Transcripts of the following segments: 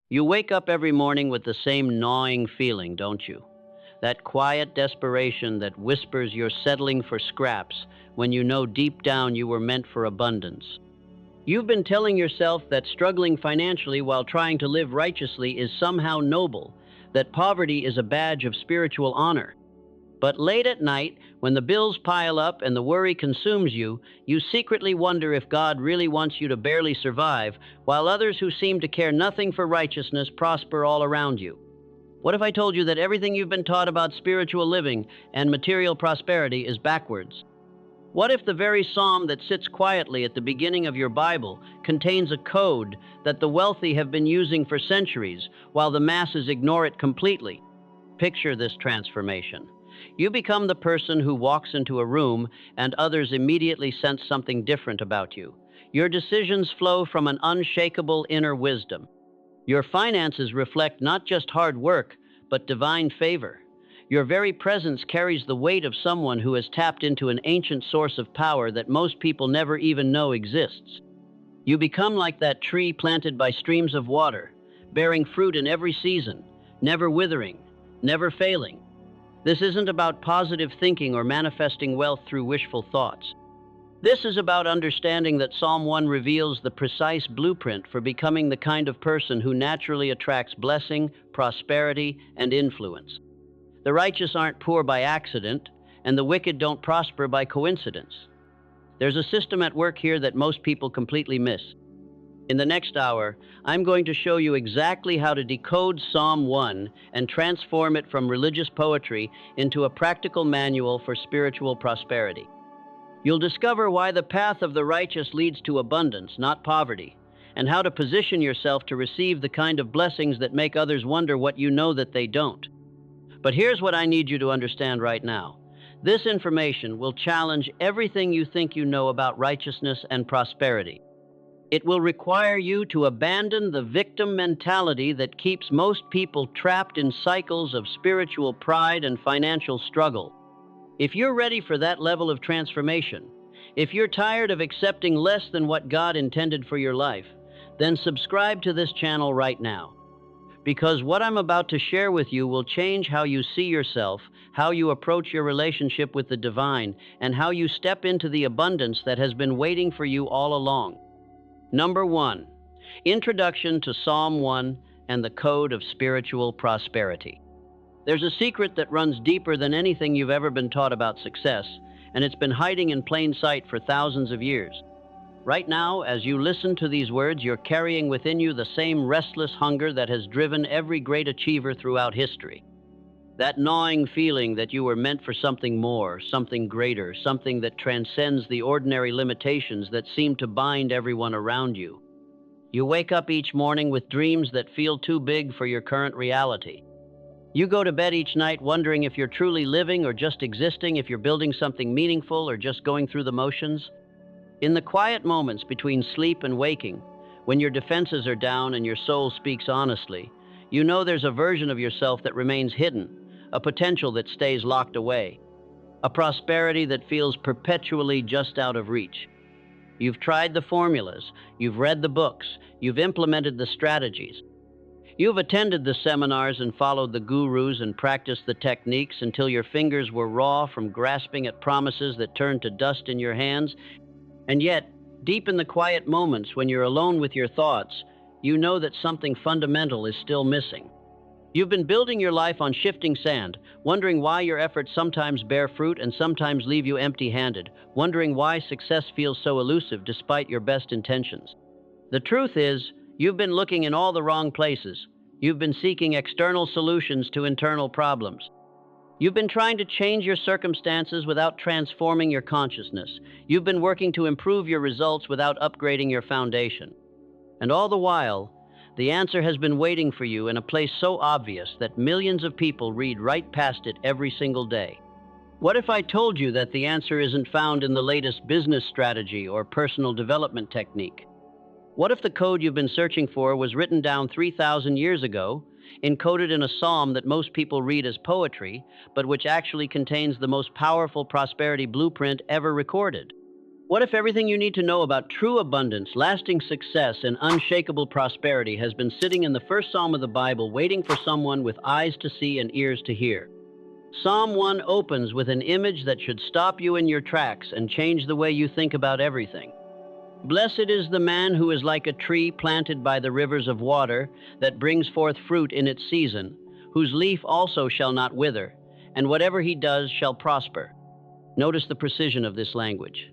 You wake up every morning with the same gnawing feeling, don't you? That quiet desperation that whispers you're settling for scraps when you know deep down you were meant for abundance. You've been telling yourself that struggling financially while trying to live righteously is somehow noble, that poverty is a badge of spiritual honor. But late at night, when the bills pile up and the worry consumes you, you secretly wonder if God really wants you to barely survive, while others who seem to care nothing for righteousness prosper all around you. What if I told you that everything you've been taught about spiritual living and material prosperity is backwards? What if the very psalm that sits quietly at the beginning of your Bible contains a code that the wealthy have been using for centuries, while the masses ignore it completely? Picture this transformation. You become the person who walks into a room and others immediately sense something different about you. Your decisions flow from an unshakable inner wisdom. Your finances reflect not just hard work, but divine favor. Your very presence carries the weight of someone who has tapped into an ancient source of power that most people never even know exists. You become like that tree planted by streams of water, bearing fruit in every season, never withering, never failing. This isn't about positive thinking or manifesting wealth through wishful thoughts. This is about understanding that Psalm 1 reveals the precise blueprint for becoming the kind of person who naturally attracts blessing, prosperity, and influence. The righteous aren't poor by accident, and the wicked don't prosper by coincidence. There's a system at work here that most people completely miss. In the next hour, I'm going to show you exactly how to decode Psalm 1 and transform it from religious poetry into a practical manual for spiritual prosperity. You'll discover why the path of the righteous leads to abundance, not poverty, and how to position yourself to receive the kind of blessings that make others wonder what you know that they don't. But here's what I need you to understand right now. This information will challenge everything you think you know about righteousness and prosperity. It will require you to abandon the victim mentality that keeps most people trapped in cycles of spiritual pride and financial struggle. If you're ready for that level of transformation, if you're tired of accepting less than what God intended for your life, then subscribe to this channel right now. Because what I'm about to share with you will change how you see yourself, how you approach your relationship with the divine, and how you step into the abundance that has been waiting for you all along. Number 1, Introduction to Psalm 1 and the Code of Spiritual Prosperity. There's a secret that runs deeper than anything you've ever been taught about success, and it's been hiding in plain sight for thousands of years. Right now, as you listen to these words, you're carrying within you the same restless hunger that has driven every great achiever throughout history. That gnawing feeling that you were meant for something more, something greater, something that transcends the ordinary limitations that seem to bind everyone around you. You wake up each morning with dreams that feel too big for your current reality. You go to bed each night wondering if you're truly living or just existing, if you're building something meaningful or just going through the motions. In the quiet moments between sleep and waking, when your defenses are down and your soul speaks honestly, you know there's a version of yourself that remains hidden, a potential that stays locked away, a prosperity that feels perpetually just out of reach. You've tried the formulas, you've read the books, you've implemented the strategies. You've attended the seminars and followed the gurus and practiced the techniques until your fingers were raw from grasping at promises that turned to dust in your hands. And yet, deep in the quiet moments when you're alone with your thoughts, you know that something fundamental is still missing. You've been building your life on shifting sand, wondering why your efforts sometimes bear fruit and sometimes leave you empty-handed, wondering why success feels so elusive despite your best intentions. The truth is, you've been looking in all the wrong places. You've been seeking external solutions to internal problems. You've been trying to change your circumstances without transforming your consciousness. You've been working to improve your results without upgrading your foundation. And all the while, the answer has been waiting for you in a place so obvious that millions of people read right past it every single day. What if I told you that the answer isn't found in the latest business strategy or personal development technique? What if the code you've been searching for was written down 3,000 years ago, encoded in a psalm that most people read as poetry, but which actually contains the most powerful prosperity blueprint ever recorded? What if everything you need to know about true abundance, lasting success, and unshakable prosperity has been sitting in the first Psalm of the Bible, waiting for someone with eyes to see and ears to hear? Psalm 1 opens with an image that should stop you in your tracks and change the way you think about everything. Blessed is the man who is like a tree planted by the rivers of water, that brings forth fruit in its season, whose leaf also shall not wither, and whatever he does shall prosper. Notice the precision of this language.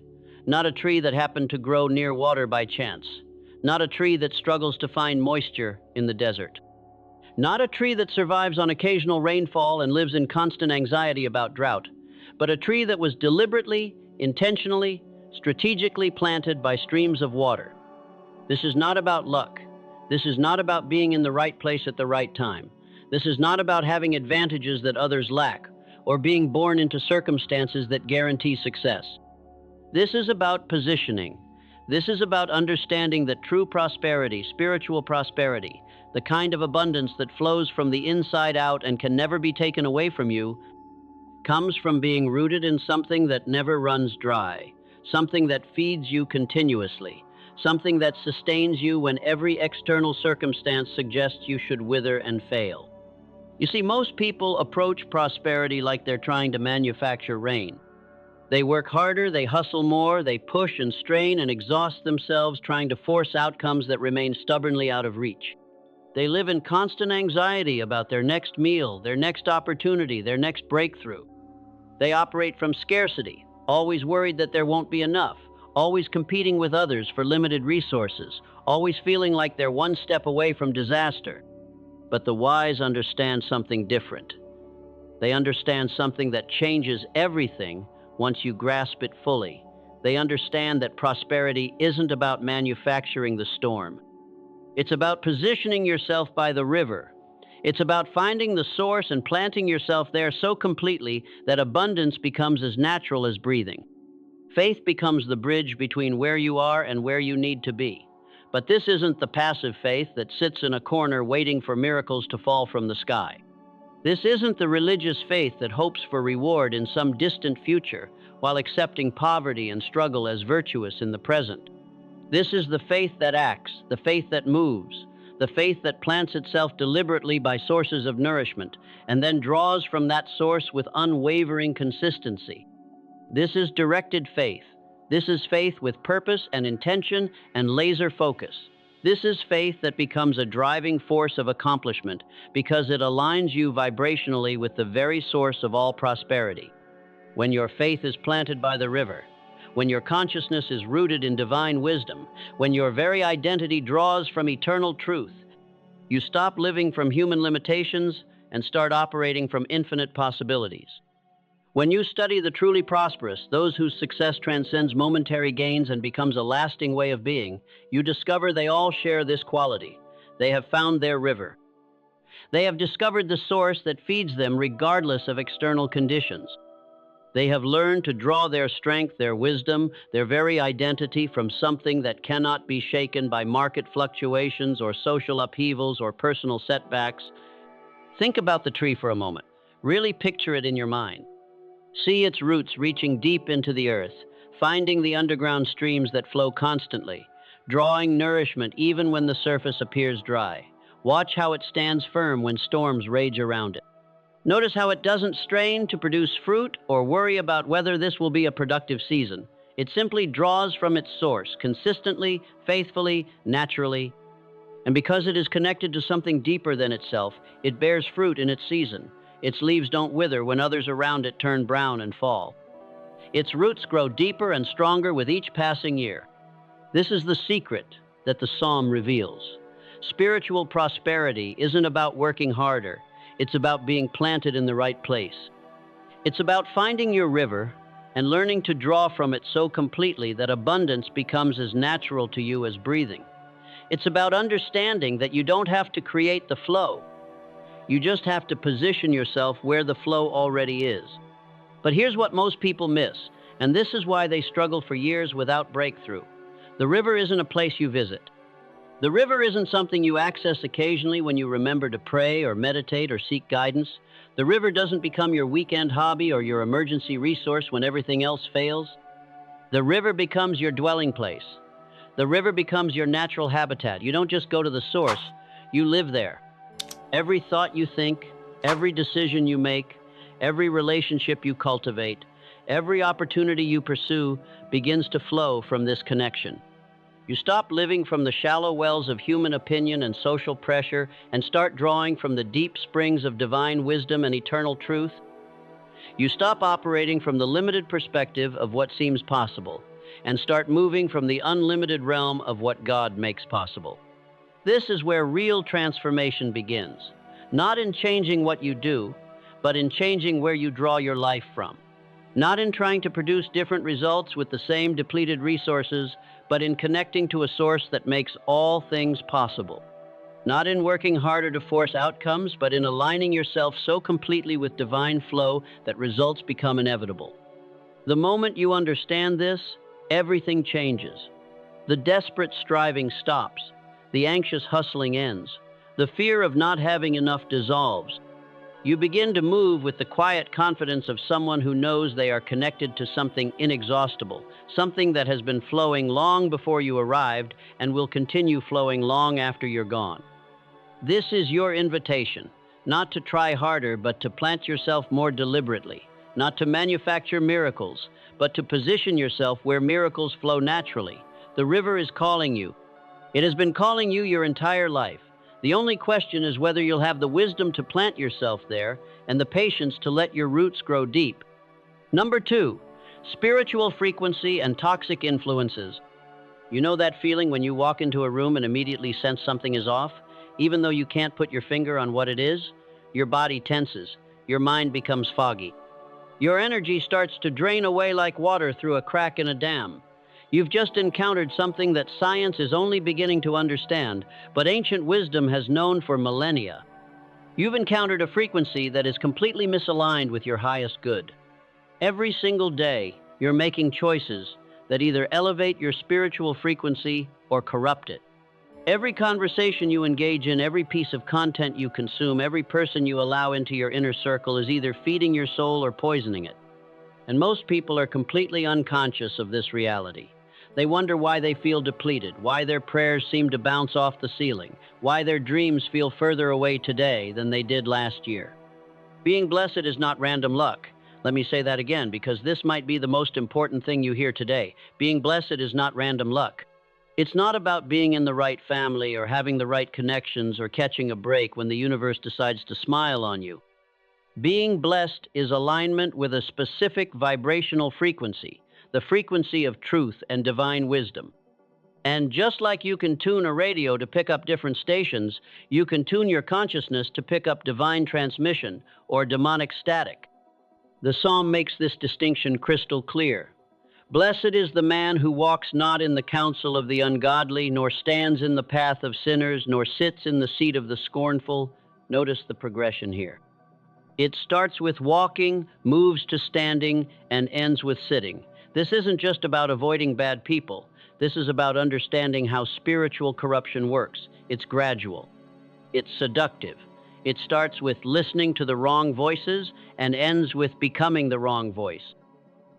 Not a tree that happened to grow near water by chance. Not a tree that struggles to find moisture in the desert. Not a tree that survives on occasional rainfall and lives in constant anxiety about drought, but a tree that was deliberately, intentionally, strategically planted by streams of water. This is not about luck. This is not about being in the right place at the right time. This is not about having advantages that others lack, or being born into circumstances that guarantee success. This is about positioning. This is about understanding that true prosperity, spiritual prosperity, the kind of abundance that flows from the inside out and can never be taken away from you, comes from being rooted in something that never runs dry, something that feeds you continuously, something that sustains you when every external circumstance suggests you should wither and fail. You see, most people approach prosperity like they're trying to manufacture rain. They work harder, they hustle more, they push and strain and exhaust themselves trying to force outcomes that remain stubbornly out of reach. They live in constant anxiety about their next meal, their next opportunity, their next breakthrough. They operate from scarcity, always worried that there won't be enough, always competing with others for limited resources, always feeling like they're one step away from disaster. But the wise understand something different. They understand something that changes everything once you grasp it fully. They understand that prosperity isn't about manufacturing the storm. It's about positioning yourself by the river. It's about finding the source and planting yourself there so completely that abundance becomes as natural as breathing. Faith becomes the bridge between where you are and where you need to be. But this isn't the passive faith that sits in a corner waiting for miracles to fall from the sky. This isn't the religious faith that hopes for reward in some distant future while accepting poverty and struggle as virtuous in the present. This is the faith that acts, the faith that moves, the faith that plants itself deliberately by sources of nourishment and then draws from that source with unwavering consistency. This is directed faith. This is faith with purpose and intention and laser focus. This is faith that becomes a driving force of accomplishment because it aligns you vibrationally with the very source of all prosperity. When your faith is planted by the river, when your consciousness is rooted in divine wisdom, when your very identity draws from eternal truth, you stop living from human limitations and start operating from infinite possibilities. When you study the truly prosperous, those whose success transcends momentary gains and becomes a lasting way of being, you discover they all share this quality. They have found their river. They have discovered the source that feeds them regardless of external conditions. They have learned to draw their strength, their wisdom, their very identity from something that cannot be shaken by market fluctuations or social upheavals or personal setbacks. Think about the tree for a moment. Really picture it in your mind. See its roots reaching deep into the earth, finding the underground streams that flow constantly, drawing nourishment even when the surface appears dry. Watch how it stands firm when storms rage around it. Notice how it doesn't strain to produce fruit or worry about whether this will be a productive season. It simply draws from its source, consistently, faithfully, naturally. And because it is connected to something deeper than itself, it bears fruit in its season. Its leaves don't wither when others around it turn brown and fall. Its roots grow deeper and stronger with each passing year. This is the secret that the psalm reveals. Spiritual prosperity isn't about working harder. It's about being planted in the right place. It's about finding your river and learning to draw from it so completely that abundance becomes as natural to you as breathing. It's about understanding that you don't have to create the flow. You just have to position yourself where the flow already is. But here's what most people miss, and this is why they struggle for years without breakthrough. The river isn't a place you visit. The river isn't something you access occasionally when you remember to pray or meditate or seek guidance. The river doesn't become your weekend hobby or your emergency resource when everything else fails. The river becomes your dwelling place. The river becomes your natural habitat. You don't just go to the source, you live there. Every thought you think, every decision you make, every relationship you cultivate, every opportunity you pursue begins to flow from this connection. You stop living from the shallow wells of human opinion and social pressure and start drawing from the deep springs of divine wisdom and eternal truth. You stop operating from the limited perspective of what seems possible and start moving from the unlimited realm of what God makes possible. This is where real transformation begins, not in changing what you do, but in changing where you draw your life from. Not in trying to produce different results with the same depleted resources, but in connecting to a source that makes all things possible. Not in working harder to force outcomes, but in aligning yourself so completely with divine flow that results become inevitable. The moment you understand this, everything changes. The desperate striving stops. The anxious hustling ends. The fear of not having enough dissolves. You begin to move with the quiet confidence of someone who knows they are connected to something inexhaustible, something that has been flowing long before you arrived and will continue flowing long after you're gone. This is your invitation, not to try harder, but to plant yourself more deliberately, not to manufacture miracles, but to position yourself where miracles flow naturally. The river is calling you. It has been calling you your entire life. The only question is whether you'll have the wisdom to plant yourself there and the patience to let your roots grow deep. Number 2, spiritual frequency and toxic influences. You know that feeling when you walk into a room and immediately sense something is off? Even though you can't put your finger on what it is, your body tenses, your mind becomes foggy. Your energy starts to drain away like water through a crack in a dam. You've just encountered something that science is only beginning to understand, but ancient wisdom has known for millennia. You've encountered a frequency that is completely misaligned with your highest good. Every single day, you're making choices that either elevate your spiritual frequency or corrupt it. Every conversation you engage in, every piece of content you consume, every person you allow into your inner circle is either feeding your soul or poisoning it. And most people are completely unconscious of this reality. They wonder why they feel depleted, why their prayers seem to bounce off the ceiling, why their dreams feel further away today than they did last year. Being blessed is not random luck. Let me say that again, because this might be the most important thing you hear today. Being blessed is not random luck. It's not about being in the right family or having the right connections or catching a break when the universe decides to smile on you. Being blessed is alignment with a specific vibrational frequency, the frequency of truth and divine wisdom. And just like you can tune a radio to pick up different stations, you can tune your consciousness to pick up divine transmission or demonic static. The psalm makes this distinction crystal clear. Blessed is the man who walks not in the counsel of the ungodly, nor stands in the path of sinners, nor sits in the seat of the scornful. Notice the progression here. It starts with walking, moves to standing, and ends with sitting. This isn't just about avoiding bad people. This is about understanding how spiritual corruption works. It's gradual. It's seductive. It starts with listening to the wrong voices and ends with becoming the wrong voice.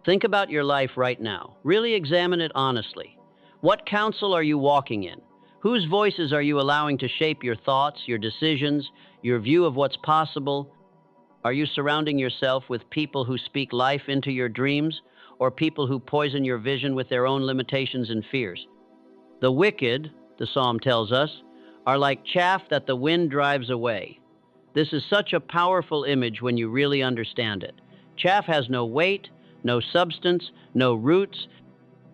Think about your life right now. Really examine it honestly. What counsel are you walking in? Whose voices are you allowing to shape your thoughts, your decisions, your view of what's possible? Are you surrounding yourself with people who speak life into your dreams, or people who poison your vision with their own limitations and fears? The wicked, the psalm tells us, are like chaff that the wind drives away. This is such a powerful image when you really understand it. Chaff has no weight, no substance, no roots.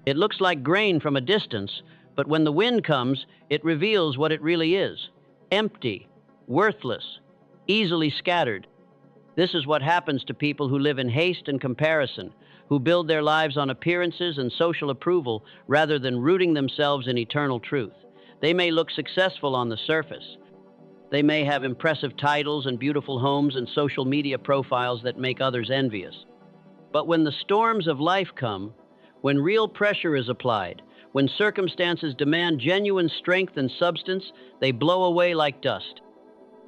It looks like grain from a distance, but when the wind comes, it reveals what it really is: empty, worthless, easily scattered. This is what happens to people who live in haste and comparison, who build their lives on appearances and social approval rather than rooting themselves in eternal truth. They may look successful on the surface. They may have impressive titles and beautiful homes and social media profiles that make others envious. But when the storms of life come, when real pressure is applied, when circumstances demand genuine strength and substance, they blow away like dust.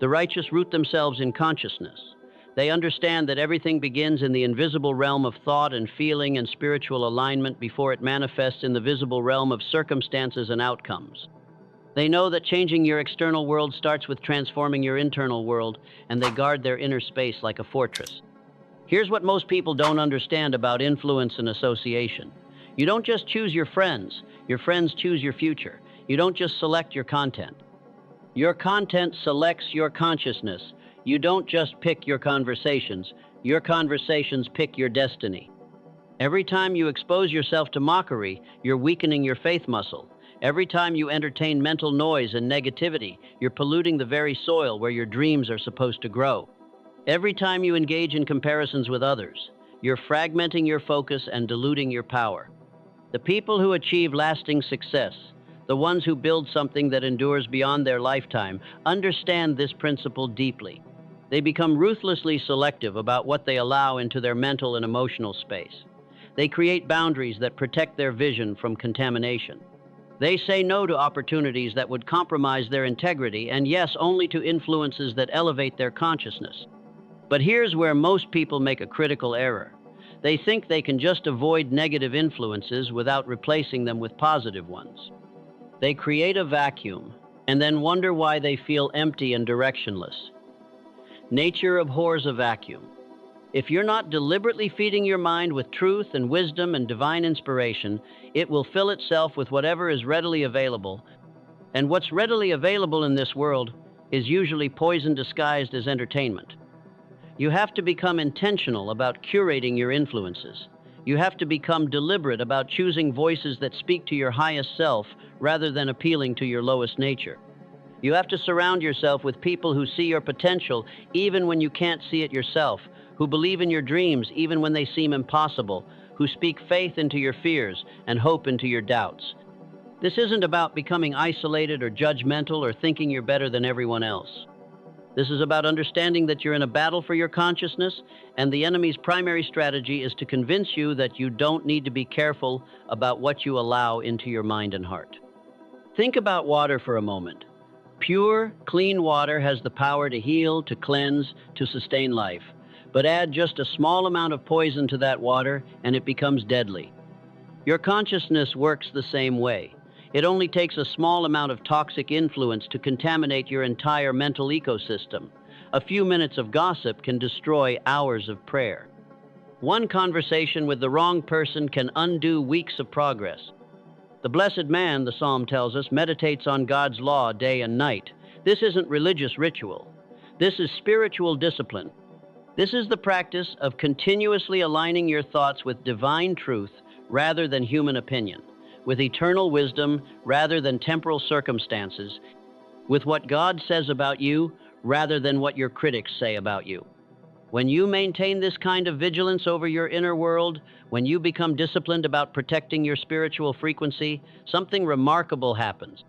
The righteous root themselves in consciousness. They understand that everything begins in the invisible realm of thought and feeling and spiritual alignment before it manifests in the visible realm of circumstances and outcomes. They know that changing your external world starts with transforming your internal world, and they guard their inner space like a fortress. Here's what most people don't understand about influence and association. You don't just choose your friends choose your future. You don't just select your content. Your content selects your consciousness. You don't just pick your conversations pick your destiny. Every time you expose yourself to mockery, you're weakening your faith muscle. Every time you entertain mental noise and negativity, you're polluting the very soil where your dreams are supposed to grow. Every time you engage in comparisons with others, you're fragmenting your focus and diluting your power. The people who achieve lasting success, the ones who build something that endures beyond their lifetime, understand this principle deeply. They become ruthlessly selective about what they allow into their mental and emotional space. They create boundaries that protect their vision from contamination. They say no to opportunities that would compromise their integrity, and yes, only to influences that elevate their consciousness. But here's where most people make a critical error. They think they can just avoid negative influences without replacing them with positive ones. They create a vacuum and then wonder why they feel empty and directionless. Nature abhors a vacuum. If you're not deliberately feeding your mind with truth and wisdom and divine inspiration, it will fill itself with whatever is readily available. And what's readily available in this world is usually poison disguised as entertainment. You have to become intentional about curating your influences. You have to become deliberate about choosing voices that speak to your highest self rather than appealing to your lowest nature. You have to surround yourself with people who see your potential even when you can't see it yourself, who believe in your dreams even when they seem impossible, who speak faith into your fears and hope into your doubts. This isn't about becoming isolated or judgmental or thinking you're better than everyone else. This is about understanding that you're in a battle for your consciousness, and the enemy's primary strategy is to convince you that you don't need to be careful about what you allow into your mind and heart. Think about water for a moment. Pure, clean water has the power to heal, to cleanse, to sustain life. But add just a small amount of poison to that water, and it becomes deadly. Your consciousness works the same way. It only takes a small amount of toxic influence to contaminate your entire mental ecosystem. A few minutes of gossip can destroy hours of prayer. One conversation with the wrong person can undo weeks of progress. The blessed man, the psalm tells us, meditates on God's law day and night. This isn't religious ritual. This is spiritual discipline. This is the practice of continuously aligning your thoughts with divine truth rather than human opinion, with eternal wisdom rather than temporal circumstances, with what God says about you rather than what your critics say about you. When you maintain this kind of vigilance over your inner world, when you become disciplined about protecting your spiritual frequency, something remarkable happens.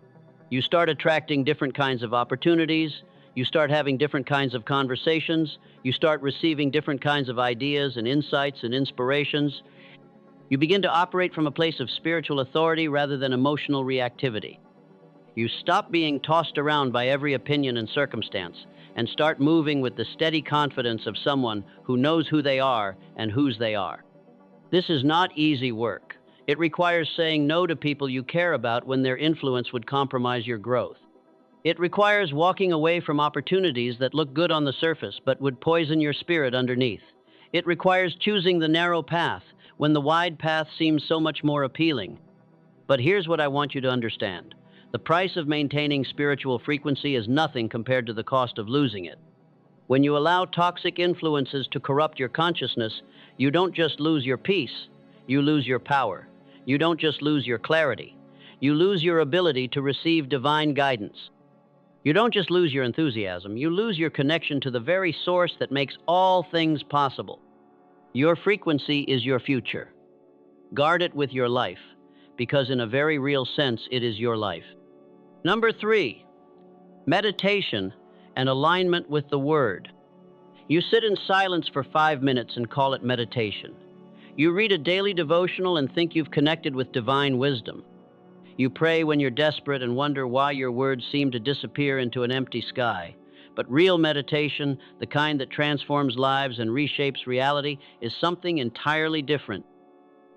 You start attracting different kinds of opportunities, you start having different kinds of conversations, you start receiving different kinds of ideas and insights and inspirations. You begin to operate from a place of spiritual authority rather than emotional reactivity. You stop being tossed around by every opinion and circumstance and start moving with the steady confidence of someone who knows who they are and whose they are. This is not easy work. It requires saying no to people you care about when their influence would compromise your growth. It requires walking away from opportunities that look good on the surface but would poison your spirit underneath. It requires choosing the narrow path when the wide path seems so much more appealing. But here's what I want you to understand. The price of maintaining spiritual frequency is nothing compared to the cost of losing it. When you allow toxic influences to corrupt your consciousness, you don't just lose your peace, you lose your power. You don't just lose your clarity, you lose your ability to receive divine guidance. You don't just lose your enthusiasm, you lose your connection to the very source that makes all things possible. Your frequency is your future. Guard it with your life, because in a very real sense, it is your life. Number 3, meditation and alignment with the Word. You sit in silence for 5 minutes and call it meditation. You read a daily devotional and think you've connected with divine wisdom. You pray when you're desperate and wonder why your words seem to disappear into an empty sky. But real meditation, the kind that transforms lives and reshapes reality, is something entirely different.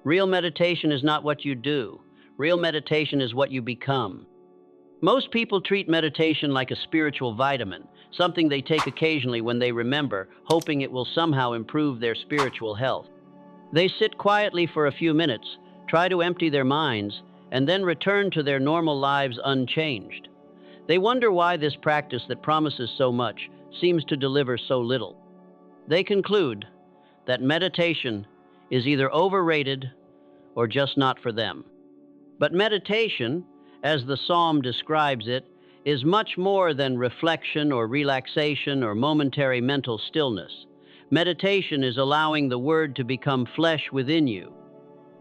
Real meditation is not what you do. Real meditation is what you become. Most people treat meditation like a spiritual vitamin, something they take occasionally when they remember, hoping it will somehow improve their spiritual health. They sit quietly for a few minutes, try to empty their minds, and then return to their normal lives unchanged. They wonder why this practice that promises so much seems to deliver so little. They conclude that meditation is either overrated or just not for them. But meditation, as the psalm describes it, is much more than reflection or relaxation or momentary mental stillness. Meditation is allowing the Word to become flesh within you.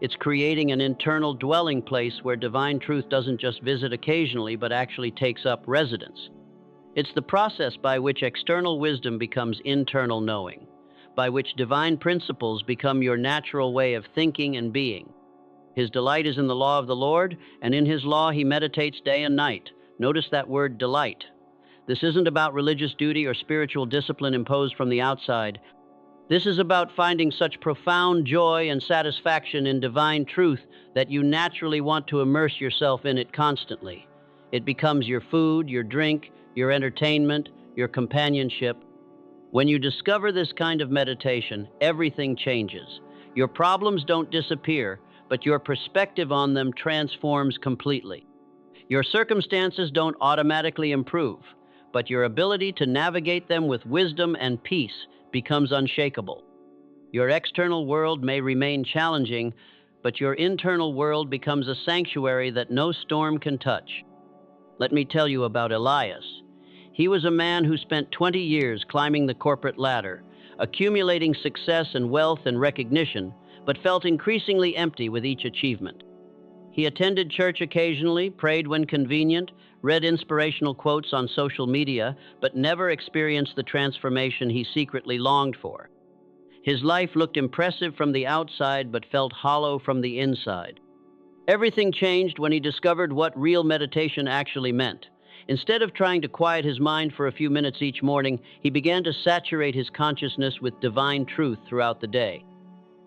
It's creating an internal dwelling place where divine truth doesn't just visit occasionally, but actually takes up residence. It's the process by which external wisdom becomes internal knowing, by which divine principles become your natural way of thinking and being. His delight is in the law of the Lord, and in His law He meditates day and night. Notice that word, delight. This isn't about religious duty or spiritual discipline imposed from the outside. This is about finding such profound joy and satisfaction in divine truth that you naturally want to immerse yourself in it constantly. It becomes your food, your drink, your entertainment, your companionship. When you discover this kind of meditation, everything changes. Your problems don't disappear, but your perspective on them transforms completely. Your circumstances don't automatically improve, but your ability to navigate them with wisdom and peace becomes unshakable. Your external world may remain challenging, but your internal world becomes a sanctuary that no storm can touch. Let me tell you about Elias. He was a man who spent 20 years climbing the corporate ladder, accumulating success and wealth and recognition, but felt increasingly empty with each achievement. He attended church occasionally, prayed when convenient, read inspirational quotes on social media, but never experienced the transformation he secretly longed for. His life looked impressive from the outside, but felt hollow from the inside. Everything changed when he discovered what real meditation actually meant. Instead of trying to quiet his mind for a few minutes each morning, he began to saturate his consciousness with divine truth throughout the day.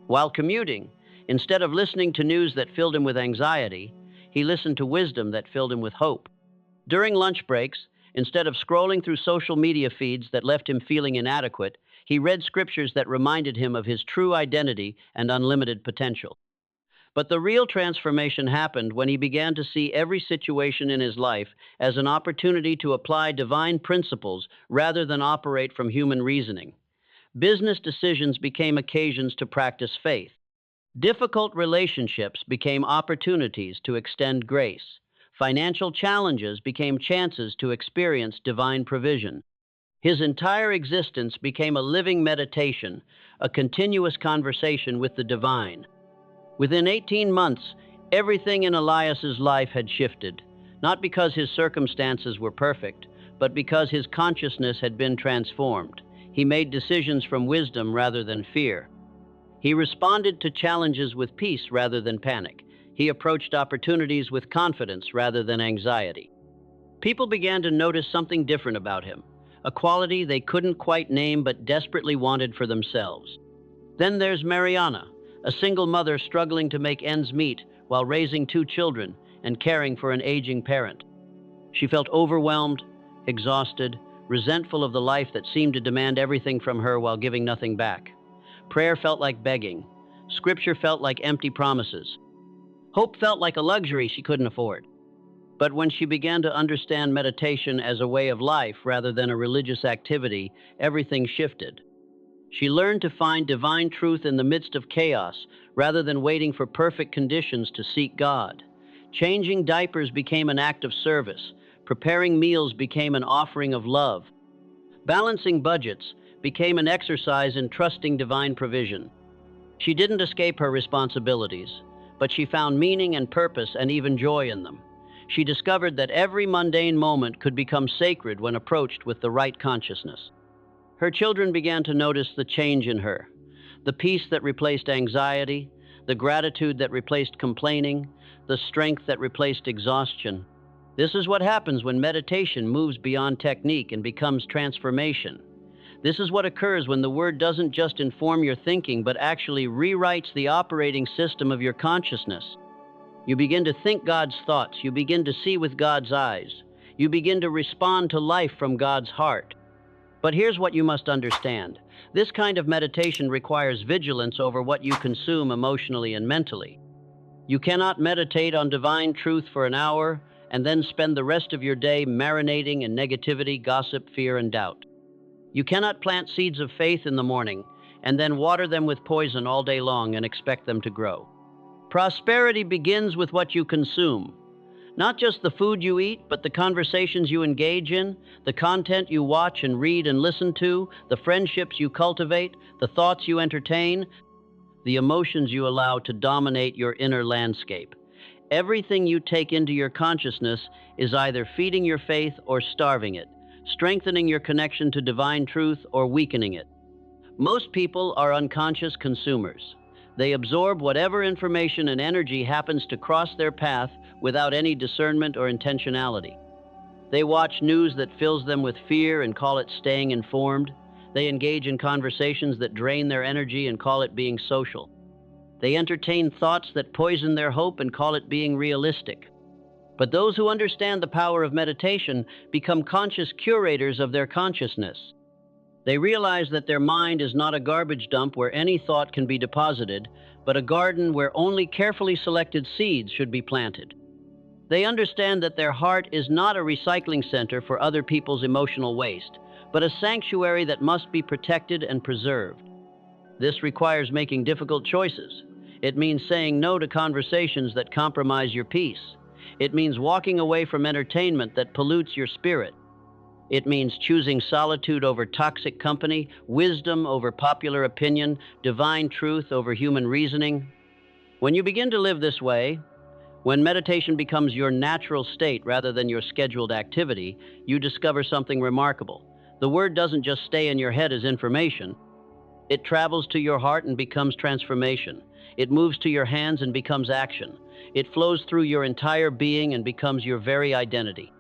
While commuting, instead of listening to news that filled him with anxiety, he listened to wisdom that filled him with hope. During lunch breaks, instead of scrolling through social media feeds that left him feeling inadequate, he read scriptures that reminded him of his true identity and unlimited potential. But the real transformation happened when he began to see every situation in his life as an opportunity to apply divine principles rather than operate from human reasoning. Business decisions became occasions to practice faith. Difficult relationships became opportunities to extend grace. Financial challenges became chances to experience divine provision. His entire existence became a living meditation, a continuous conversation with the divine. Within 18 months, everything in Elias's life had shifted, not because his circumstances were perfect, but because his consciousness had been transformed. He made decisions from wisdom rather than fear. He responded to challenges with peace rather than panic. He approached opportunities with confidence rather than anxiety. People began to notice something different about him, a quality they couldn't quite name but desperately wanted for themselves. Then there's Mariana, a single mother struggling to make ends meet while raising 2 children and caring for an aging parent. She felt overwhelmed, exhausted, resentful of the life that seemed to demand everything from her while giving nothing back. Prayer felt like begging. Scripture felt like empty promises. Hope felt like a luxury she couldn't afford. But when she began to understand meditation as a way of life rather than a religious activity, everything shifted. She learned to find divine truth in the midst of chaos rather than waiting for perfect conditions to seek God. Changing diapers became an act of service. Preparing meals became an offering of love. Balancing budgets became an exercise in trusting divine provision. She didn't escape her responsibilities, but she found meaning and purpose and even joy in them. She discovered that every mundane moment could become sacred when approached with the right consciousness. Her children began to notice the change in her, the peace that replaced anxiety, the gratitude that replaced complaining, the strength that replaced exhaustion. This is what happens when meditation moves beyond technique and becomes transformation. This is what occurs when the word doesn't just inform your thinking, but actually rewrites the operating system of your consciousness. You begin to think God's thoughts. You begin to see with God's eyes. You begin to respond to life from God's heart. But here's what you must understand. This kind of meditation requires vigilance over what you consume emotionally and mentally. You cannot meditate on divine truth for an hour and then spend the rest of your day marinating in negativity, gossip, fear, and doubt. You cannot plant seeds of faith in the morning and then water them with poison all day long and expect them to grow. Prosperity begins with what you consume. Not just the food you eat, but the conversations you engage in, the content you watch and read and listen to, the friendships you cultivate, the thoughts you entertain, the emotions you allow to dominate your inner landscape. Everything you take into your consciousness is either feeding your faith or starving it, strengthening your connection to divine truth or weakening it. Most people are unconscious consumers. They absorb whatever information and energy happens to cross their path without any discernment or intentionality. They watch news that fills them with fear and call it staying informed. They engage in conversations that drain their energy and call it being social. They entertain thoughts that poison their hope and call it being realistic. But those who understand the power of meditation become conscious curators of their consciousness. They realize that their mind is not a garbage dump where any thought can be deposited, but a garden where only carefully selected seeds should be planted. They understand that their heart is not a recycling center for other people's emotional waste, but a sanctuary that must be protected and preserved. This requires making difficult choices. It means saying no to conversations that compromise your peace. It means walking away from entertainment that pollutes your spirit. It means choosing solitude over toxic company, wisdom over popular opinion, divine truth over human reasoning. When you begin to live this way, when meditation becomes your natural state rather than your scheduled activity, you discover something remarkable. The word doesn't just stay in your head as information. It travels to your heart and becomes transformation. It moves to your hands and becomes action. It flows through your entire being and becomes your very identity.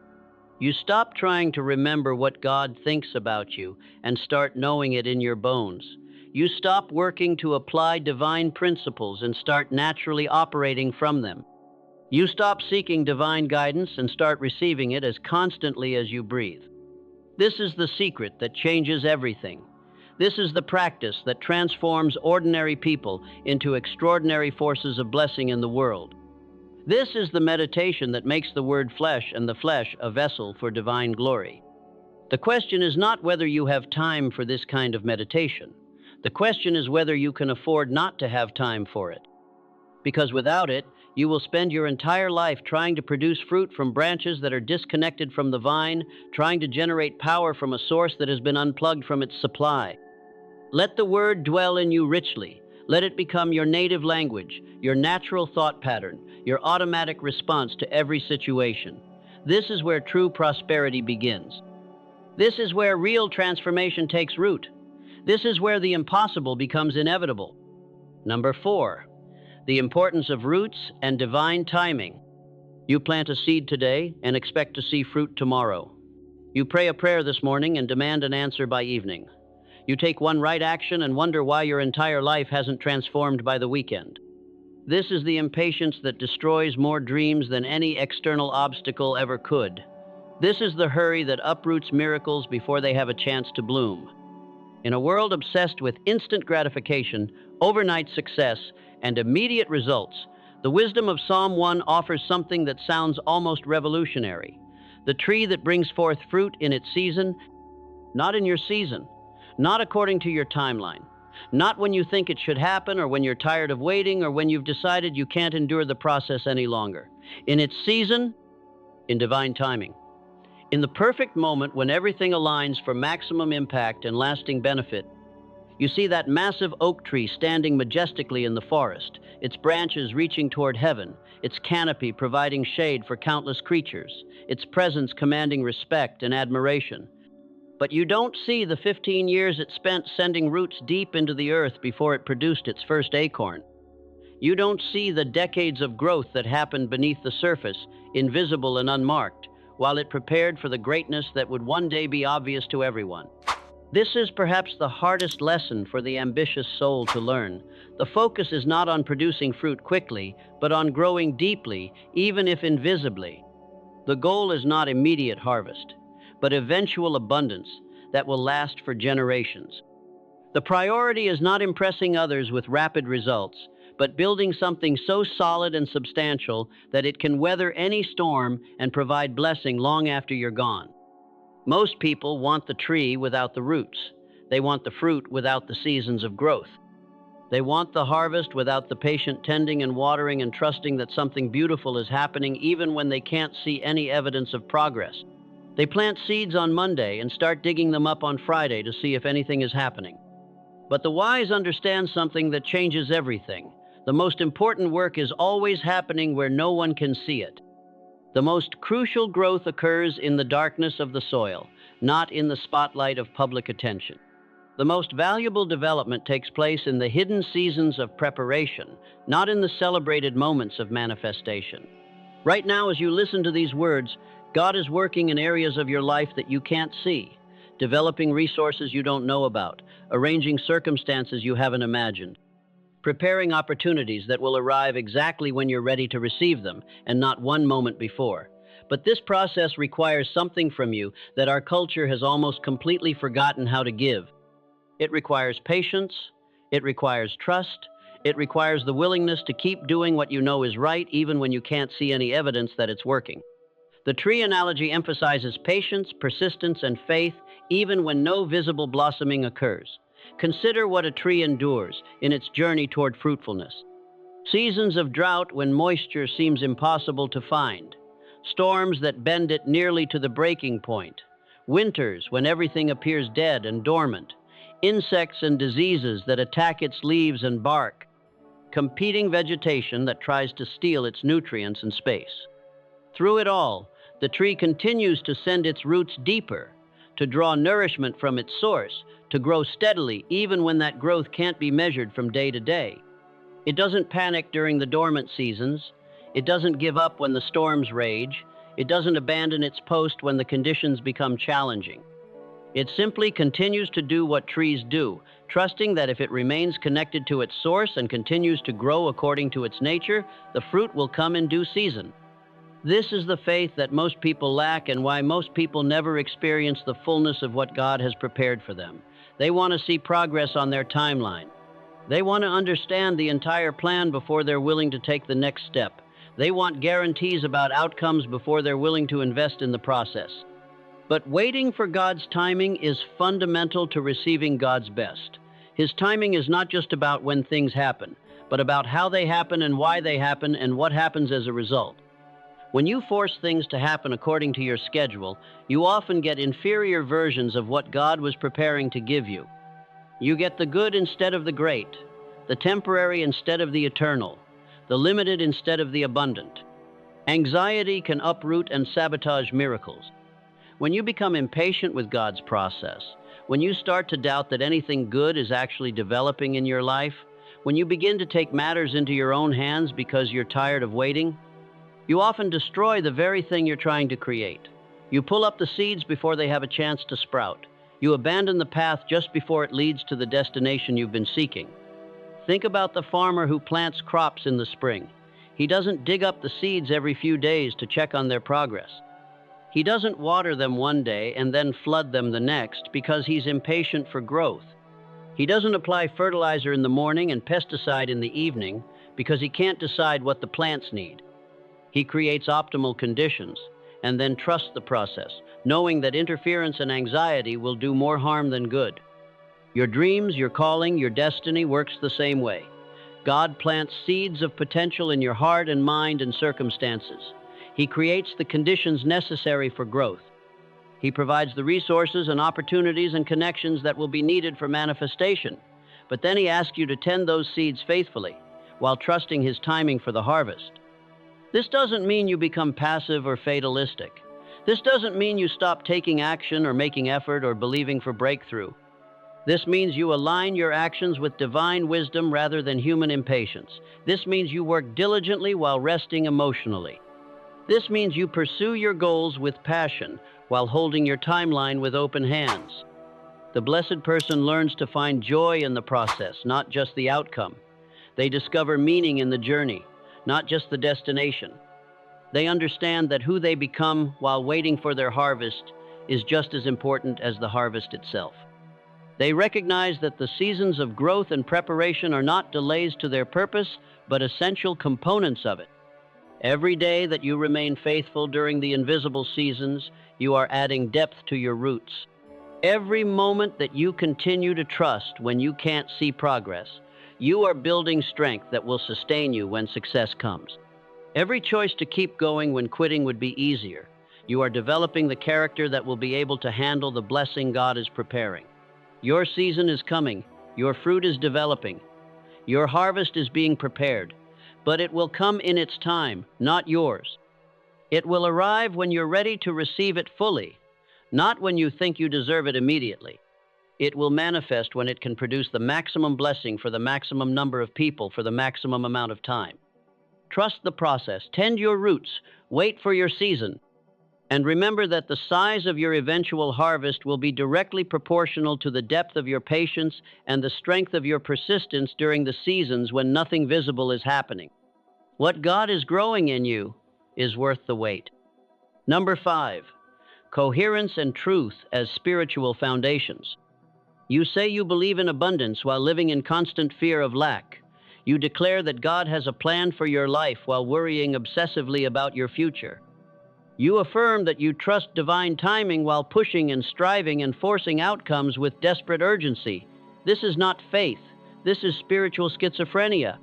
You stop trying to remember what God thinks about you and start knowing it in your bones. You stop working to apply divine principles and start naturally operating from them. You stop seeking divine guidance and start receiving it as constantly as you breathe. This is the secret that changes everything. This is the practice that transforms ordinary people into extraordinary forces of blessing in the world. This is the meditation that makes the word flesh and the flesh a vessel for divine glory. The question is not whether you have time for this kind of meditation. The question is whether you can afford not to have time for it. Because without it, you will spend your entire life trying to produce fruit from branches that are disconnected from the vine, trying to generate power from a source that has been unplugged from its supply. Let the word dwell in you richly. Let it become your native language, your natural thought pattern, your automatic response to every situation. This is where true prosperity begins. This is where real transformation takes root. This is where the impossible becomes inevitable. Number 4, the importance of roots and divine timing. You plant a seed today and expect to see fruit tomorrow. You pray a prayer this morning and demand an answer by evening. You take one right action and wonder why your entire life hasn't transformed by the weekend. This is the impatience that destroys more dreams than any external obstacle ever could. This is the hurry that uproots miracles before they have a chance to bloom. In a world obsessed with instant gratification, overnight success, and immediate results, the wisdom of Psalm 1 offers something that sounds almost revolutionary. The tree that brings forth fruit in its season, not in your season, not according to your timeline, not when you think it should happen or when you're tired of waiting or when you've decided you can't endure the process any longer. In its season, in divine timing. In the perfect moment when everything aligns for maximum impact and lasting benefit, you see that massive oak tree standing majestically in the forest, its branches reaching toward heaven, its canopy providing shade for countless creatures, its presence commanding respect and admiration. But you don't see the 15 years it spent sending roots deep into the earth before it produced its first acorn. You don't see the decades of growth that happened beneath the surface, invisible and unmarked, while it prepared for the greatness that would one day be obvious to everyone. This is perhaps the hardest lesson for the ambitious soul to learn. The focus is not on producing fruit quickly, but on growing deeply, even if invisibly. The goal is not immediate harvest, but eventual abundance that will last for generations. The priority is not impressing others with rapid results, but building something so solid and substantial that it can weather any storm and provide blessing long after you're gone. Most people want the tree without the roots. They want the fruit without the seasons of growth. They want the harvest without the patient tending and watering and trusting that something beautiful is happening even when they can't see any evidence of progress. They plant seeds on Monday and start digging them up on Friday to see if anything is happening. But the wise understand something that changes everything. The most important work is always happening where no one can see it. The most crucial growth occurs in the darkness of the soil, not in the spotlight of public attention. The most valuable development takes place in the hidden seasons of preparation, not in the celebrated moments of manifestation. Right now, as you listen to these words, God is working in areas of your life that you can't see, developing resources you don't know about, arranging circumstances you haven't imagined, preparing opportunities that will arrive exactly when you're ready to receive them and not one moment before. But this process requires something from you that our culture has almost completely forgotten how to give. It requires patience, it requires trust, it requires the willingness to keep doing what you know is right even when you can't see any evidence that it's working. The tree analogy emphasizes patience, persistence, and faith even when no visible blossoming occurs. Consider what a tree endures in its journey toward fruitfulness. Seasons of drought when moisture seems impossible to find. Storms that bend it nearly to the breaking point. Winters when everything appears dead and dormant. Insects and diseases that attack its leaves and bark. Competing vegetation that tries to steal its nutrients and space. Through it all, the tree continues to send its roots deeper, to draw nourishment from its source, to grow steadily even when that growth can't be measured from day to day. It doesn't panic during the dormant seasons. It doesn't give up when the storms rage. It doesn't abandon its post when the conditions become challenging. It simply continues to do what trees do, trusting that if it remains connected to its source and continues to grow according to its nature, the fruit will come in due season. This is the faith that most people lack and why most people never experience the fullness of what God has prepared for them. They want to see progress on their timeline. They want to understand the entire plan before they're willing to take the next step. They want guarantees about outcomes before they're willing to invest in the process. But waiting for God's timing is fundamental to receiving God's best. His timing is not just about when things happen, but about how they happen and why they happen and what happens as a result. When you force things to happen according to your schedule, you often get inferior versions of what God was preparing to give you. You get the good instead of the great, the temporary instead of the eternal, the limited instead of the abundant. Anxiety can uproot and sabotage miracles. When you become impatient with God's process, when you start to doubt that anything good is actually developing in your life, when you begin to take matters into your own hands because you're tired of waiting, you often destroy the very thing you're trying to create. You pull up the seeds before they have a chance to sprout. You abandon the path just before it leads to the destination you've been seeking. Think about the farmer who plants crops in the spring. He doesn't dig up the seeds every few days to check on their progress. He doesn't water them one day and then flood them the next because he's impatient for growth. He doesn't apply fertilizer in the morning and pesticide in the evening because he can't decide what the plants need. He creates optimal conditions and then trusts the process, knowing that interference and anxiety will do more harm than good. Your dreams, your calling, your destiny works the same way. God plants seeds of potential in your heart and mind and circumstances. He creates the conditions necessary for growth. He provides the resources and opportunities and connections that will be needed for manifestation. But then he asks you to tend those seeds faithfully while trusting his timing for the harvest. This doesn't mean you become passive or fatalistic. This doesn't mean you stop taking action or making effort or believing for breakthrough. This means you align your actions with divine wisdom rather than human impatience. This means you work diligently while resting emotionally. This means you pursue your goals with passion while holding your timeline with open hands. The blessed person learns to find joy in the process, not just the outcome. They discover meaning in the journey, not just the destination. They understand that who they become while waiting for their harvest is just as important as the harvest itself. They recognize that the seasons of growth and preparation are not delays to their purpose, but essential components of it. Every day that you remain faithful during the invisible seasons, you are adding depth to your roots. Every moment that you continue to trust when you can't see progress, you are building strength that will sustain you when success comes. Every choice to keep going when quitting would be easier. You are developing the character that will be able to handle the blessing God is preparing. Your season is coming. Your fruit is developing. Your harvest is being prepared. But it will come in its time, not yours. It will arrive when you're ready to receive it fully, not when you think you deserve it immediately. It will manifest when it can produce the maximum blessing for the maximum number of people for the maximum amount of time. Trust the process, tend your roots, wait for your season, and remember that the size of your eventual harvest will be directly proportional to the depth of your patience and the strength of your persistence during the seasons when nothing visible is happening. What God is growing in you is worth the wait. Number 5, coherence and truth as spiritual foundations. You say you believe in abundance while living in constant fear of lack. You declare that God has a plan for your life while worrying obsessively about your future. You affirm that you trust divine timing while pushing and striving and forcing outcomes with desperate urgency. This is not faith. This is spiritual schizophrenia.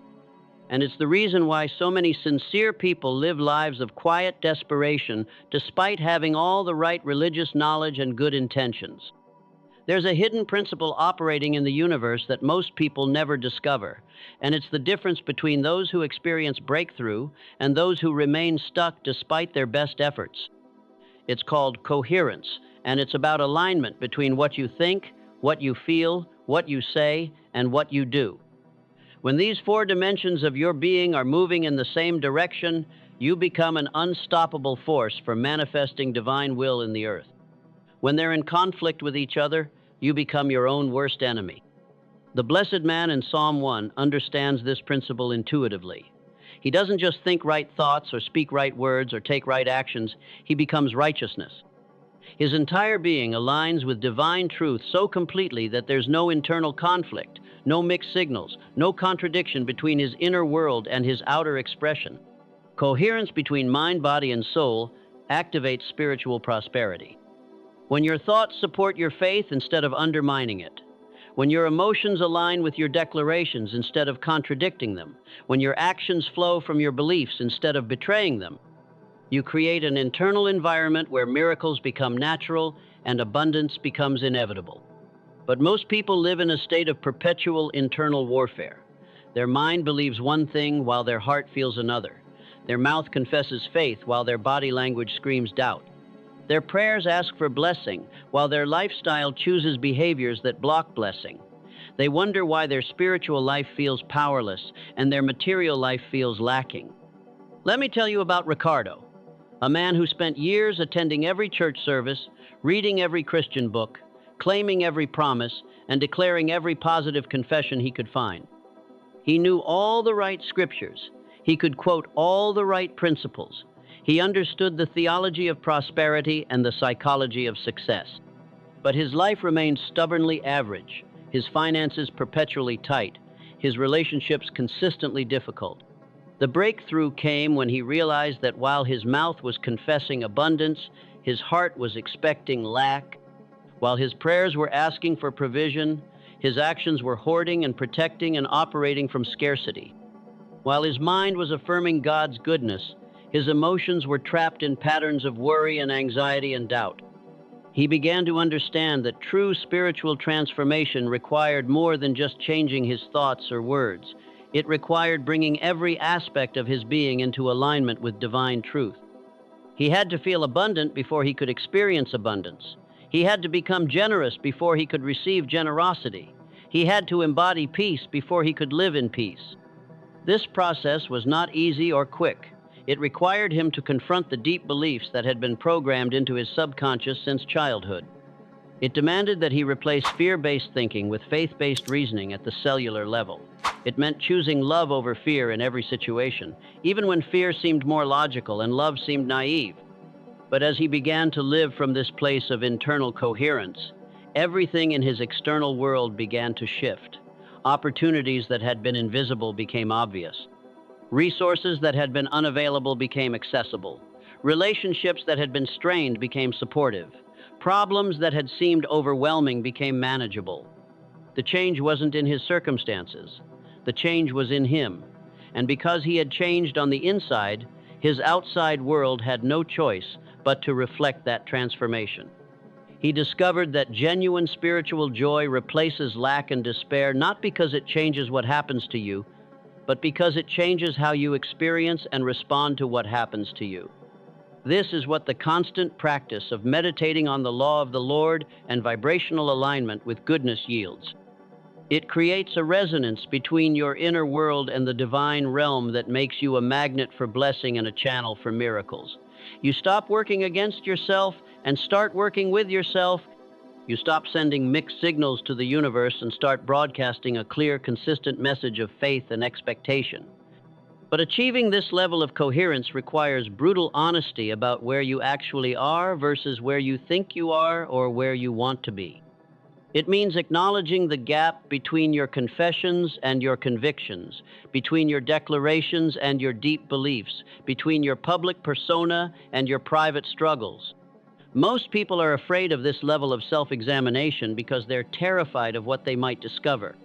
And it's the reason why so many sincere people live lives of quiet desperation despite having all the right religious knowledge and good intentions. There's a hidden principle operating in the universe that most people never discover, and it's the difference between those who experience breakthrough and those who remain stuck despite their best efforts. It's called coherence, and it's about alignment between what you think, what you feel, what you say, and what you do. When these 4 dimensions of your being are moving in the same direction, you become an unstoppable force for manifesting divine will in the earth. When they're in conflict with each other, you become your own worst enemy. The blessed man in Psalm 1 understands this principle intuitively. He doesn't just think right thoughts or speak right words or take right actions, he becomes righteousness. His entire being aligns with divine truth so completely that there's no internal conflict, no mixed signals, no contradiction between his inner world and his outer expression. Coherence between mind, body, and soul activates spiritual prosperity. When your thoughts support your faith instead of undermining it, when your emotions align with your declarations instead of contradicting them, when your actions flow from your beliefs instead of betraying them, you create an internal environment where miracles become natural and abundance becomes inevitable. But most people live in a state of perpetual internal warfare. Their mind believes one thing while their heart feels another. Their mouth confesses faith while their body language screams doubt. Their prayers ask for blessing, while their lifestyle chooses behaviors that block blessing. They wonder why their spiritual life feels powerless and their material life feels lacking. Let me tell you about Ricardo, a man who spent years attending every church service, reading every Christian book, claiming every promise, and declaring every positive confession he could find. He knew all the right scriptures. He could quote all the right principles. He understood the theology of prosperity and the psychology of success. But his life remained stubbornly average, his finances perpetually tight, his relationships consistently difficult. The breakthrough came when he realized that while his mouth was confessing abundance, his heart was expecting lack. While his prayers were asking for provision, his actions were hoarding and protecting and operating from scarcity. While his mind was affirming God's goodness, his emotions were trapped in patterns of worry and anxiety and doubt. He began to understand that true spiritual transformation required more than just changing his thoughts or words. It required bringing every aspect of his being into alignment with divine truth. He had to feel abundant before he could experience abundance. He had to become generous before he could receive generosity. He had to embody peace before he could live in peace. This process was not easy or quick. It required him to confront the deep beliefs that had been programmed into his subconscious since childhood. It demanded that he replace fear-based thinking with faith-based reasoning at the cellular level. It meant choosing love over fear in every situation, even when fear seemed more logical and love seemed naive. But as he began to live from this place of internal coherence, everything in his external world began to shift. Opportunities that had been invisible became obvious. Resources that had been unavailable became accessible. Relationships that had been strained became supportive. Problems that had seemed overwhelming became manageable. The change wasn't in his circumstances. The change was in him. And because he had changed on the inside, his outside world had no choice but to reflect that transformation. He discovered that genuine spiritual joy replaces lack and despair, not because it changes what happens to you, but because it changes how you experience and respond to what happens to you. This is what the constant practice of meditating on the law of the Lord and vibrational alignment with goodness yields. It creates a resonance between your inner world and the divine realm that makes you a magnet for blessing and a channel for miracles. You stop working against yourself and start working with yourself. You stop sending mixed signals to the universe and start broadcasting a clear, consistent message of faith and expectation. But achieving this level of coherence requires brutal honesty about where you actually are versus where you think you are or where you want to be. It means acknowledging the gap between your confessions and your convictions, between your declarations and your deep beliefs, between your public persona and your private struggles. Most people are afraid of this level of self-examination because they're terrified of what they might discover.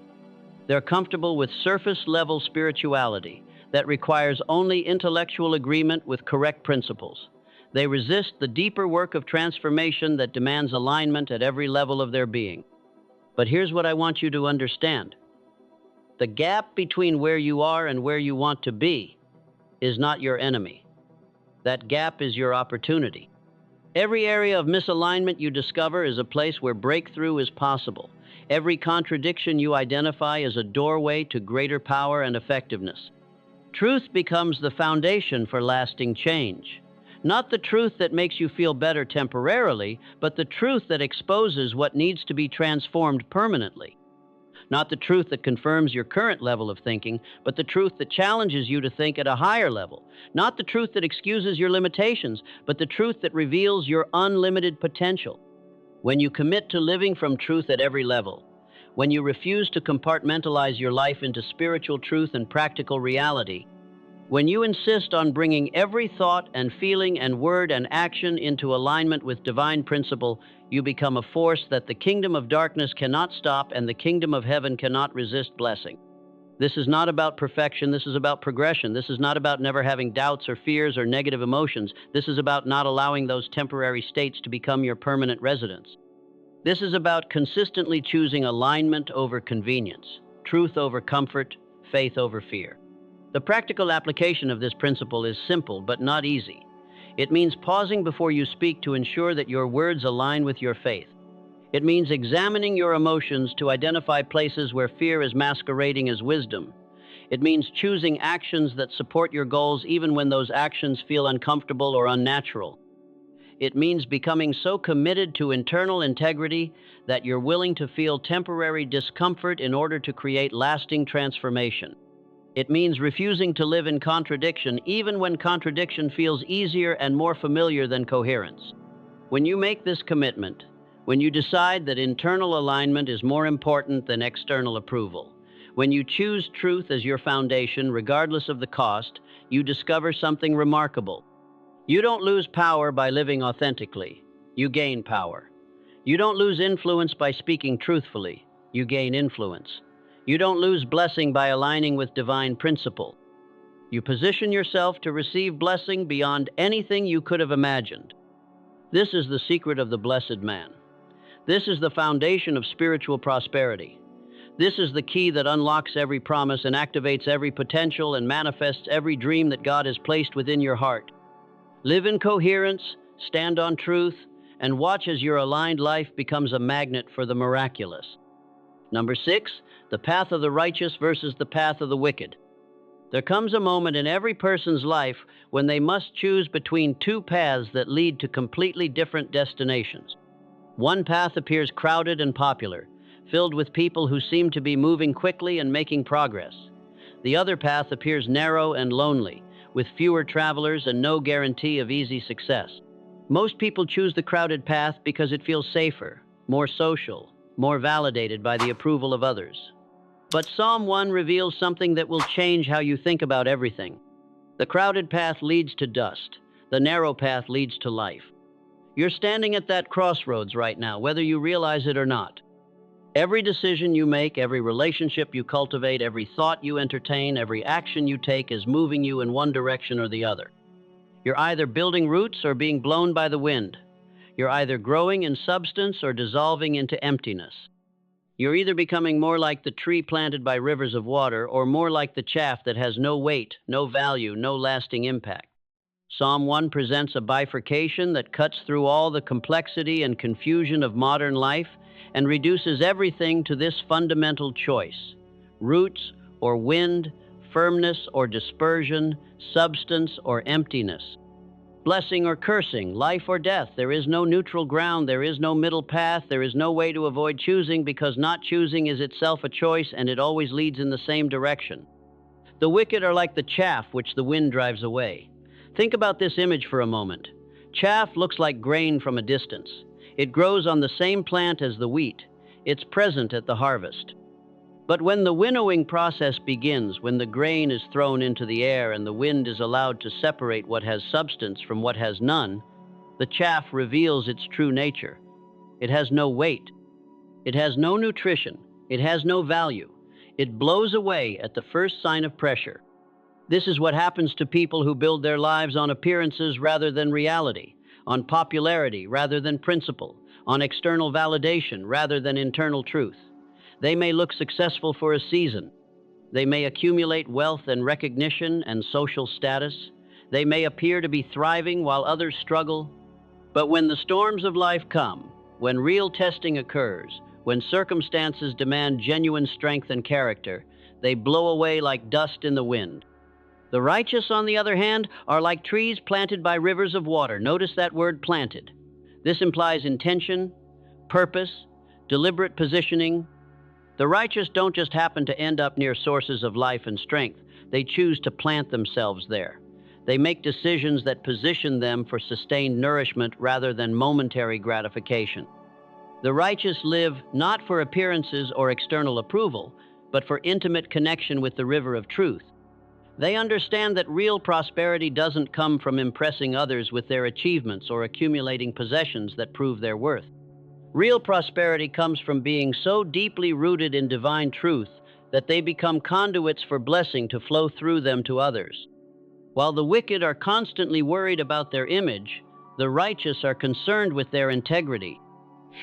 They're comfortable with surface-level spirituality that requires only intellectual agreement with correct principles. They resist the deeper work of transformation that demands alignment at every level of their being. But here's what I want you to understand. The gap between where you are and where you want to be is not your enemy. That gap is your opportunity. Every area of misalignment you discover is a place where breakthrough is possible. Every contradiction you identify is a doorway to greater power and effectiveness. Truth becomes the foundation for lasting change. Not the truth that makes you feel better temporarily, but the truth that exposes what needs to be transformed permanently. Not the truth that confirms your current level of thinking, but the truth that challenges you to think at a higher level. Not the truth that excuses your limitations, but the truth that reveals your unlimited potential. When you commit to living from truth at every level, when you refuse to compartmentalize your life into spiritual truth and practical reality, when you insist on bringing every thought and feeling and word and action into alignment with divine principle, you become a force that the kingdom of darkness cannot stop and the kingdom of heaven cannot resist blessing. This is not about perfection, this is about progression. This is not about never having doubts or fears or negative emotions. This is about not allowing those temporary states to become your permanent residence. This is about consistently choosing alignment over convenience, truth over comfort, faith over fear. The practical application of this principle is simple but not easy. It means pausing before you speak to ensure that your words align with your faith. It means examining your emotions to identify places where fear is masquerading as wisdom. It means choosing actions that support your goals even when those actions feel uncomfortable or unnatural. It means becoming so committed to internal integrity that you're willing to feel temporary discomfort in order to create lasting transformation. It means refusing to live in contradiction even when contradiction feels easier and more familiar than coherence. When you make this commitment, when you decide that internal alignment is more important than external approval, when you choose truth as your foundation regardless of the cost, you discover something remarkable. You don't lose power by living authentically. You gain power. You don't lose influence by speaking truthfully. You gain influence. You don't lose blessing by aligning with divine principle. You position yourself to receive blessing beyond anything you could have imagined. This is the secret of the blessed man. This is the foundation of spiritual prosperity. This is the key that unlocks every promise and activates every potential and manifests every dream that God has placed within your heart. Live in coherence, stand on truth, and watch as your aligned life becomes a magnet for the miraculous. Number 6, the path of the righteous versus the path of the wicked. There comes a moment in every person's life when they must choose between two paths that lead to completely different destinations. One path appears crowded and popular, filled with people who seem to be moving quickly and making progress. The other path appears narrow and lonely, with fewer travelers and no guarantee of easy success. Most people choose the crowded path because it feels safer, more social, more validated by the approval of others. But Psalm 1 reveals something that will change how you think about everything. The crowded path leads to dust. The narrow path leads to life. You're standing at that crossroads right now, whether you realize it or not. Every decision you make, every relationship you cultivate, every thought you entertain, every action you take is moving you in one direction or the other. You're either building roots or being blown by the wind. You're either growing in substance or dissolving into emptiness. You're either becoming more like the tree planted by rivers of water or more like the chaff that has no weight, no value, no lasting impact. Psalm 1 presents a bifurcation that cuts through all the complexity and confusion of modern life and reduces everything to this fundamental choice: roots or wind, firmness or dispersion, substance or emptiness. Blessing or cursing, life or death. There is no neutral ground, there is no middle path, there is no way to avoid choosing, because not choosing is itself a choice and it always leads in the same direction. The wicked are like the chaff which the wind drives away. Think about this image for a moment. Chaff looks like grain from a distance. It grows on the same plant as the wheat. It's present at the harvest. But when the winnowing process begins, when the grain is thrown into the air and the wind is allowed to separate what has substance from what has none, the chaff reveals its true nature. It has no weight. It has no nutrition. It has no value. It blows away at the first sign of pressure. This is what happens to people who build their lives on appearances rather than reality, on popularity rather than principle, on external validation rather than internal truth. They may look successful for a season. They may accumulate wealth and recognition and social status. They may appear to be thriving while others struggle. But when the storms of life come, when real testing occurs, when circumstances demand genuine strength and character, they blow away like dust in the wind. The righteous, on the other hand, are like trees planted by rivers of water. Notice that word, planted. This implies intention, purpose, deliberate positioning. The righteous don't just happen to end up near sources of life and strength. They choose to plant themselves there. They make decisions that position them for sustained nourishment rather than momentary gratification. The righteous live not for appearances or external approval, but for intimate connection with the river of truth. They understand that real prosperity doesn't come from impressing others with their achievements or accumulating possessions that prove their worth. Real prosperity comes from being so deeply rooted in divine truth that they become conduits for blessing to flow through them to others. While the wicked are constantly worried about their image, the righteous are concerned with their integrity.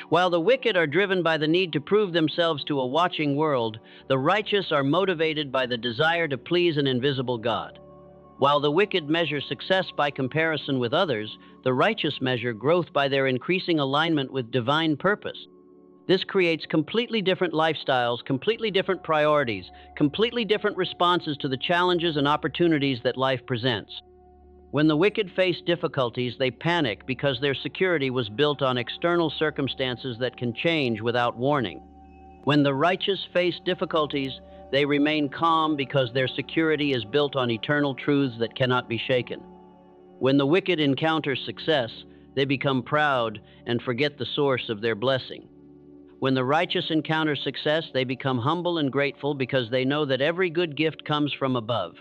While the wicked are driven by the need to prove themselves to a watching world, the righteous are motivated by the desire to please an invisible God. While the wicked measure success by comparison with others, the righteous measure growth by their increasing alignment with divine purpose. This creates completely different lifestyles, completely different priorities, completely different responses to the challenges and opportunities that life presents. When the wicked face difficulties, they panic because their security was built on external circumstances that can change without warning. When the righteous face difficulties, they remain calm because their security is built on eternal truths that cannot be shaken. When the wicked encounter success, they become proud and forget the source of their blessing. When the righteous encounter success, they become humble and grateful because they know that every good gift comes from above.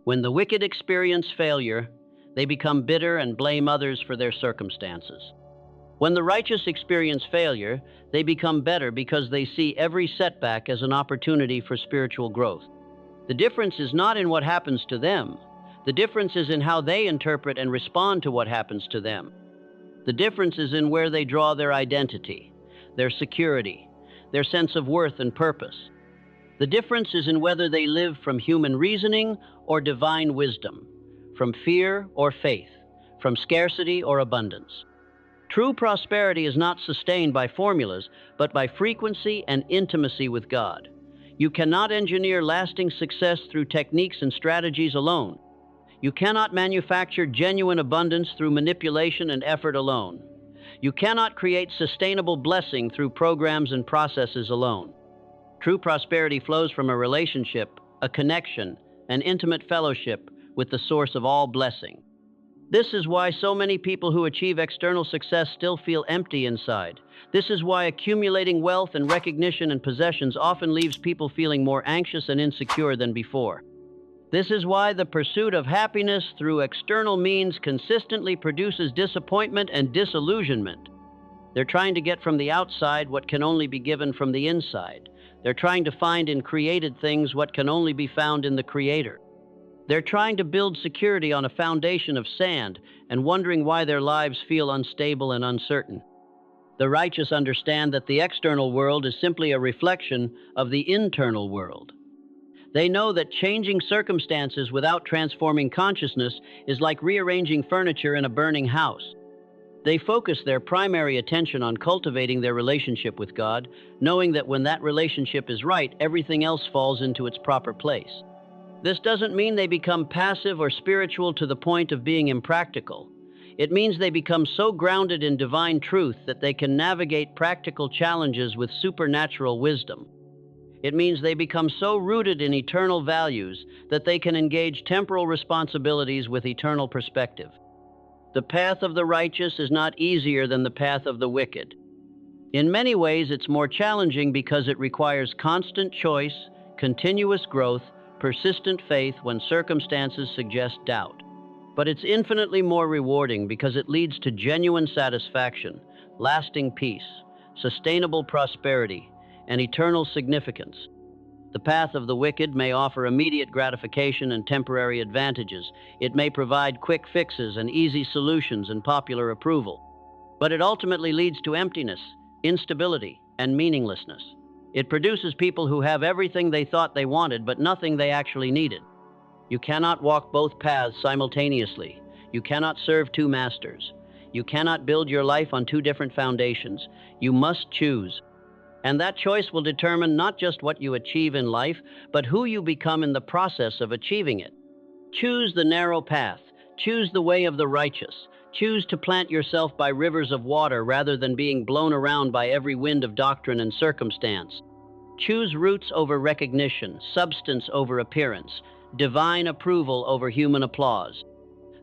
When the wicked experience failure, they become bitter and blame others for their circumstances. When the righteous experience failure, they become better because they see every setback as an opportunity for spiritual growth. The difference is not in what happens to them. The difference is in how they interpret and respond to what happens to them. The difference is in where they draw their identity, their security, their sense of worth and purpose. The difference is in whether they live from human reasoning or divine wisdom, from fear or faith, from scarcity or abundance. True prosperity is not sustained by formulas, but by frequency and intimacy with God. You cannot engineer lasting success through techniques and strategies alone. You cannot manufacture genuine abundance through manipulation and effort alone. You cannot create sustainable blessing through programs and processes alone. True prosperity flows from a relationship, a connection, an intimate fellowship with the source of all blessing. This is why so many people who achieve external success still feel empty inside. This is why accumulating wealth and recognition and possessions often leaves people feeling more anxious and insecure than before. This is why the pursuit of happiness through external means consistently produces disappointment and disillusionment. They're trying to get from the outside what can only be given from the inside. They're trying to find in created things what can only be found in the Creator. They're trying to build security on a foundation of sand and wondering why their lives feel unstable and uncertain. The righteous understand that the external world is simply a reflection of the internal world. They know that changing circumstances without transforming consciousness is like rearranging furniture in a burning house. They focus their primary attention on cultivating their relationship with God, knowing that when that relationship is right, everything else falls into its proper place. This doesn't mean they become passive or spiritual to the point of being impractical. It means they become so grounded in divine truth that they can navigate practical challenges with supernatural wisdom. It means they become so rooted in eternal values that they can engage temporal responsibilities with eternal perspective. The path of the righteous is not easier than the path of the wicked. In many ways, it's more challenging because it requires constant choice, continuous growth, persistent faith when circumstances suggest doubt. But it's infinitely more rewarding because it leads to genuine satisfaction, lasting peace, sustainable prosperity, and eternal significance. The path of the wicked may offer immediate gratification and temporary advantages. It may provide quick fixes and easy solutions and popular approval. But it ultimately leads to emptiness, instability, and meaninglessness. It produces people who have everything they thought they wanted, but nothing they actually needed. You cannot walk both paths simultaneously. You cannot serve two masters. You cannot build your life on two different foundations. You must choose. And that choice will determine not just what you achieve in life, but who you become in the process of achieving it. Choose the narrow path. Choose the way of the righteous. Choose to plant yourself by rivers of water rather than being blown around by every wind of doctrine and circumstance. Choose roots over recognition, substance over appearance, divine approval over human applause.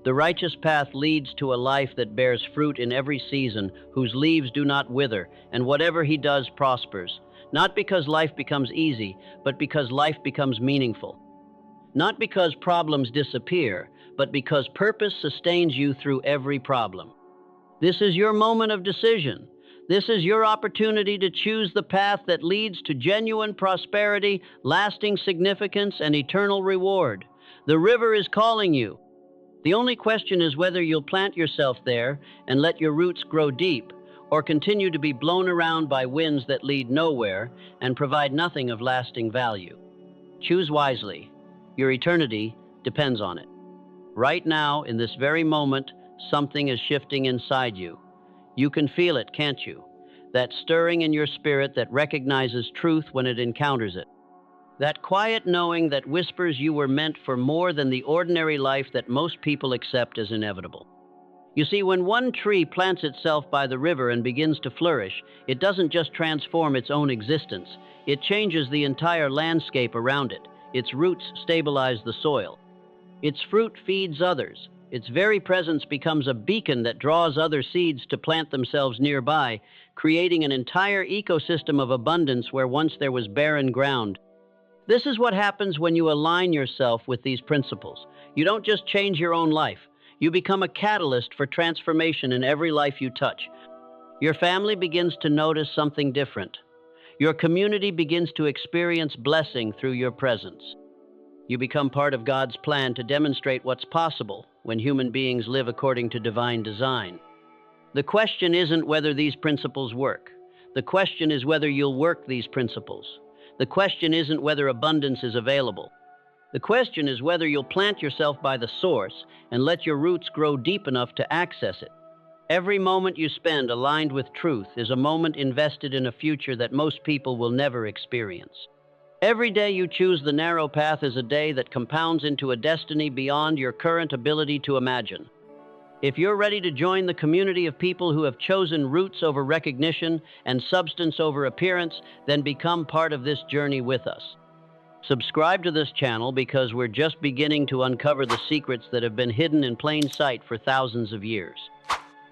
The righteous path leads to a life that bears fruit in every season, whose leaves do not wither, and whatever he does prospers, not because life becomes easy, but because life becomes meaningful. Not because problems disappear, but because purpose sustains you through every problem. This is your moment of decision. This is your opportunity to choose the path that leads to genuine prosperity, lasting significance, and eternal reward. The river is calling you. The only question is whether you'll plant yourself there and let your roots grow deep, or continue to be blown around by winds that lead nowhere and provide nothing of lasting value. Choose wisely. Your eternity depends on it. Right now, in this very moment, something is shifting inside you. You can feel it, can't you? That stirring in your spirit that recognizes truth when it encounters it. That quiet knowing that whispers you were meant for more than the ordinary life that most people accept as inevitable. You see, when one tree plants itself by the river and begins to flourish, it doesn't just transform its own existence. It changes the entire landscape around it. Its roots stabilize the soil. Its fruit feeds others. Its very presence becomes a beacon that draws other seeds to plant themselves nearby, creating an entire ecosystem of abundance where once there was barren ground. This is what happens when you align yourself with these principles. You don't just change your own life. You become a catalyst for transformation in every life you touch. Your family begins to notice something different. Your community begins to experience blessing through your presence. You become part of God's plan to demonstrate what's possible when human beings live according to divine design. The question isn't whether these principles work. The question is whether you'll work these principles. The question isn't whether abundance is available. The question is whether you'll plant yourself by the source and let your roots grow deep enough to access it. Every moment you spend aligned with truth is a moment invested in a future that most people will never experience. Every day you choose the narrow path is a day that compounds into a destiny beyond your current ability to imagine. If you're ready to join the community of people who have chosen roots over recognition and substance over appearance, then become part of this journey with us. Subscribe to this channel because we're just beginning to uncover the secrets that have been hidden in plain sight for thousands of years.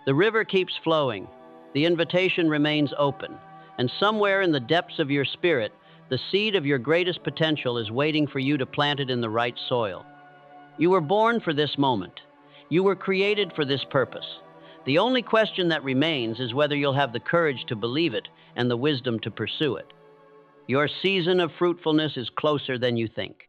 The river keeps flowing, the invitation remains open, and somewhere in the depths of your spirit, the seed of your greatest potential is waiting for you to plant it in the right soil. You were born for this moment. You were created for this purpose. The only question that remains is whether you'll have the courage to believe it and the wisdom to pursue it. Your season of fruitfulness is closer than you think.